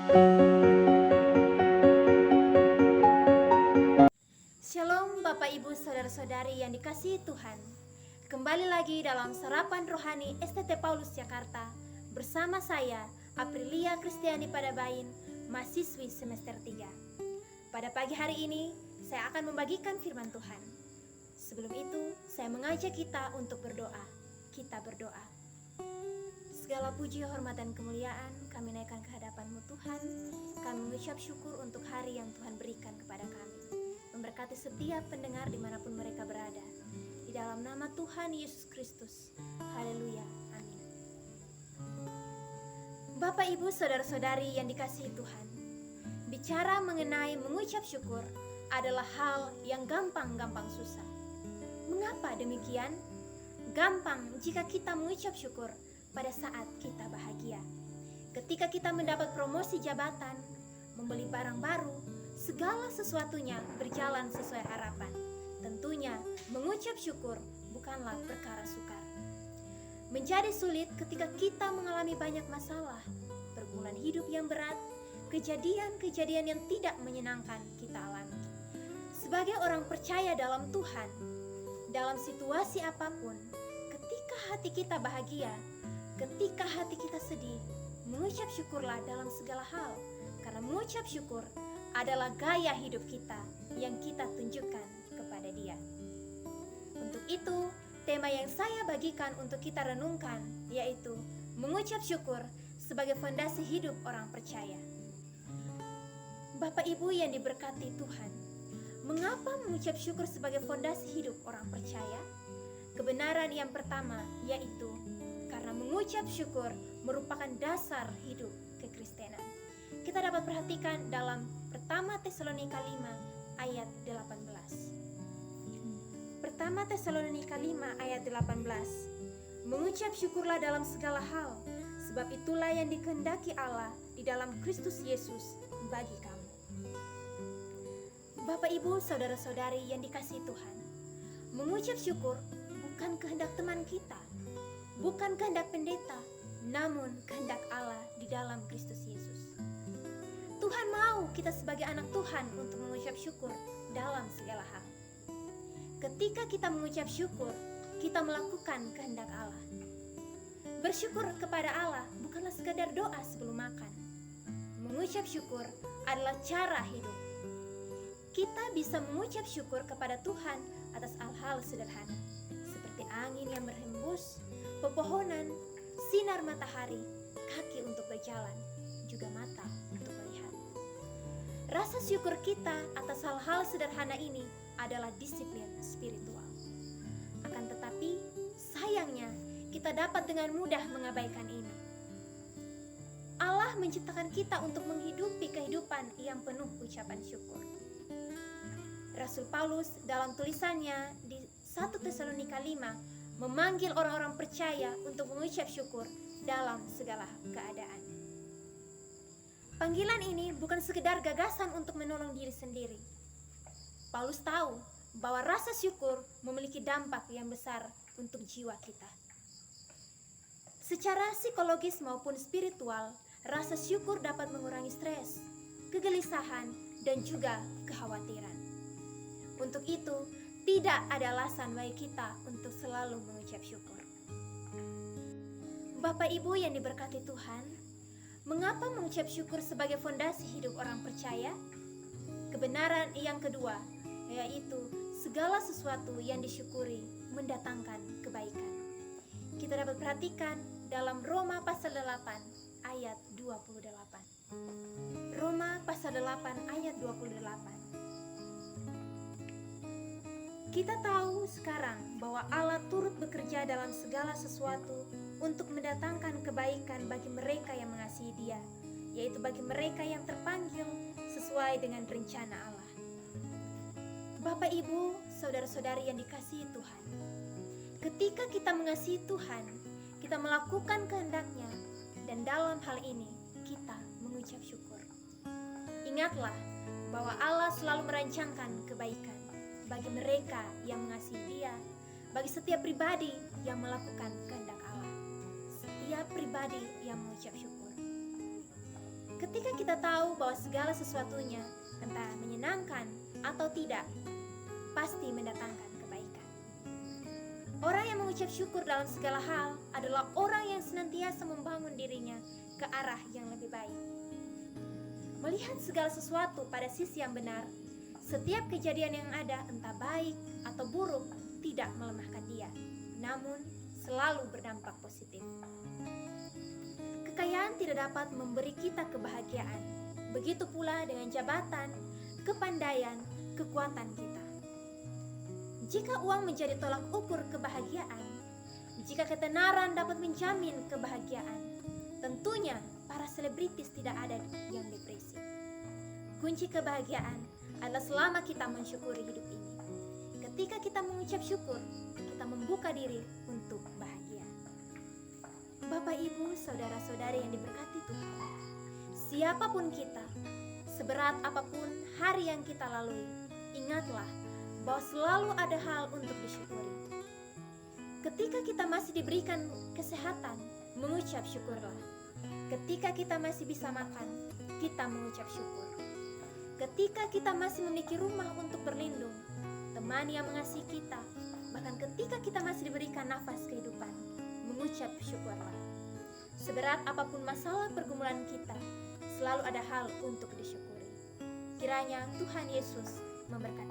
Shalom Bapak Ibu Saudara-saudari yang dikasihi Tuhan. Kembali lagi dalam Sarapan Rohani STT Paulus Jakarta bersama saya Aprilia Kristiani Padabain, mahasiswi semester 3. Pada pagi hari ini saya akan membagikan firman Tuhan. Sebelum itu saya mengajak kita untuk berdoa. Kita berdoa. Segala puji, hormat, dan kemuliaan kami naikkan ke hadapan-Mu Tuhan. Kami mengucap syukur untuk hari yang Tuhan berikan kepada kami. Memberkati setiap pendengar dimanapun mereka berada. Di dalam nama Tuhan Yesus Kristus. Haleluya. Amin. Bapak, Ibu, Saudara-saudari yang dikasihi Tuhan. Bicara mengenai mengucap syukur adalah hal yang gampang-gampang susah. Mengapa demikian? Gampang jika kita mengucap syukur pada saat kita bahagia. Ketika kita mendapat promosi jabatan, membeli barang baru, segala sesuatunya berjalan sesuai harapan. Tentunya mengucap syukur bukanlah perkara sukar. Menjadi sulit ketika kita mengalami banyak masalah, pergumulan hidup yang berat, kejadian-kejadian yang tidak menyenangkan kita alami. Sebagai orang percaya dalam Tuhan, dalam situasi apapun, ketika hati kita bahagia, ketika hati kita sedih, mengucap syukurlah dalam segala hal. Karena mengucap syukur adalah gaya hidup kita yang kita tunjukkan kepada Dia. Untuk itu, tema yang saya bagikan untuk kita renungkan yaitu mengucap syukur sebagai fondasi hidup orang percaya. Bapak Ibu yang diberkati Tuhan, mengapa mengucap syukur sebagai fondasi hidup orang percaya? Kebenaran yang pertama yaitu karena mengucap syukur merupakan dasar hidup kekristenan. Kita dapat perhatikan dalam Pertama Tesalonika 5 ayat 18. Pertama Tesalonika 5 ayat 18. Mengucap syukurlah dalam segala hal, sebab itulah yang dikehendaki Allah di dalam Kristus Yesus bagi kamu. Bapak, Ibu, Saudara-saudari yang dikasihi Tuhan, mengucap syukur bukan kehendak teman kita, bukan kehendak pendeta, namun kehendak Allah di dalam Kristus Yesus. Tuhan mau kita sebagai anak Tuhan untuk mengucap syukur dalam segala hal. Ketika kita mengucap syukur, kita melakukan kehendak Allah. Bersyukur kepada Allah bukanlah sekadar doa sebelum makan. Mengucap syukur adalah cara hidup. Kita bisa mengucap syukur kepada Tuhan atas hal-hal sederhana, seperti angin yang berhembus, pepohonan, sinar matahari, kaki untuk berjalan, juga mata untuk melihat. Rasa syukur kita atas hal-hal sederhana ini adalah disiplin spiritual. Akan tetapi, sayangnya kita dapat dengan mudah mengabaikan ini. Allah menciptakan kita untuk menghidupi kehidupan yang penuh ucapan syukur. Rasul Paulus dalam tulisannya di 1 Tesalonika 5 memanggil orang-orang percaya untuk mengucap syukur dalam segala keadaan. Panggilan ini bukan sekedar gagasan untuk menolong diri sendiri. Paulus tahu bahwa rasa syukur memiliki dampak yang besar untuk jiwa kita. Secara psikologis maupun spiritual, rasa syukur dapat mengurangi stres, kegelisahan, dan juga kekhawatiran. Untuk itu, tidak ada alasan bagi kita untuk selalu mengucap syukur. Bapak, Ibu yang diberkati Tuhan, mengapa mengucap syukur sebagai fondasi hidup orang percaya? Kebenaran yang kedua, yaitu segala sesuatu yang disyukuri mendatangkan kebaikan. Kita dapat perhatikan dalam Roma pasal 8 ayat 28. Roma pasal 8 ayat 28. Kita tahu sekarang bahwa Allah turut bekerja dalam segala sesuatu untuk mendatangkan kebaikan bagi mereka yang mengasihi Dia, yaitu bagi mereka yang terpanggil sesuai dengan rencana Allah. Bapak, Ibu, Saudara-saudari yang dikasihi Tuhan, ketika kita mengasihi Tuhan, kita melakukan kehendak-Nya, dan dalam hal ini kita mengucap syukur. Ingatlah bahwa Allah selalu merancangkan kebaikan bagi mereka yang mengasihi Dia, bagi setiap pribadi yang melakukan kehendak Allah, setiap pribadi yang mengucap syukur. Ketika kita tahu bahwa segala sesuatunya, entah menyenangkan atau tidak, pasti mendatangkan kebaikan. Orang yang mengucap syukur dalam segala hal adalah orang yang senantiasa membangun dirinya ke arah yang lebih baik. Melihat segala sesuatu pada sisi yang benar, setiap kejadian yang ada entah baik atau buruk tidak melemahkan dia, namun selalu berdampak positif. Kekayaan tidak dapat memberi kita kebahagiaan, begitu pula dengan jabatan, kepandaian, kekuatan kita. Jika uang menjadi tolak ukur kebahagiaan, jika ketenaran dapat menjamin kebahagiaan, tentunya para selebritis tidak ada yang depresi. Kunci kebahagiaan adalah selama kita mensyukuri hidup ini. Ketika kita mengucap syukur, kita membuka diri untuk bahagia. Bapak, Ibu, saudara-saudari yang diberkati Tuhan, siapapun kita, seberat apapun hari yang kita lalui, ingatlah bahwa selalu ada hal untuk disyukuri. Ketika kita masih diberikan kesehatan, mengucap syukurlah. Ketika kita masih bisa makan, kita mengucap syukur. Ketika kita masih memiliki rumah untuk berlindung, teman yang mengasihi kita, bahkan ketika kita masih diberikan nafas kehidupan, mengucap syukurlah. Seberat apapun masalah pergumulan kita, selalu ada hal untuk disyukuri. Kiranya Tuhan Yesus memberkati.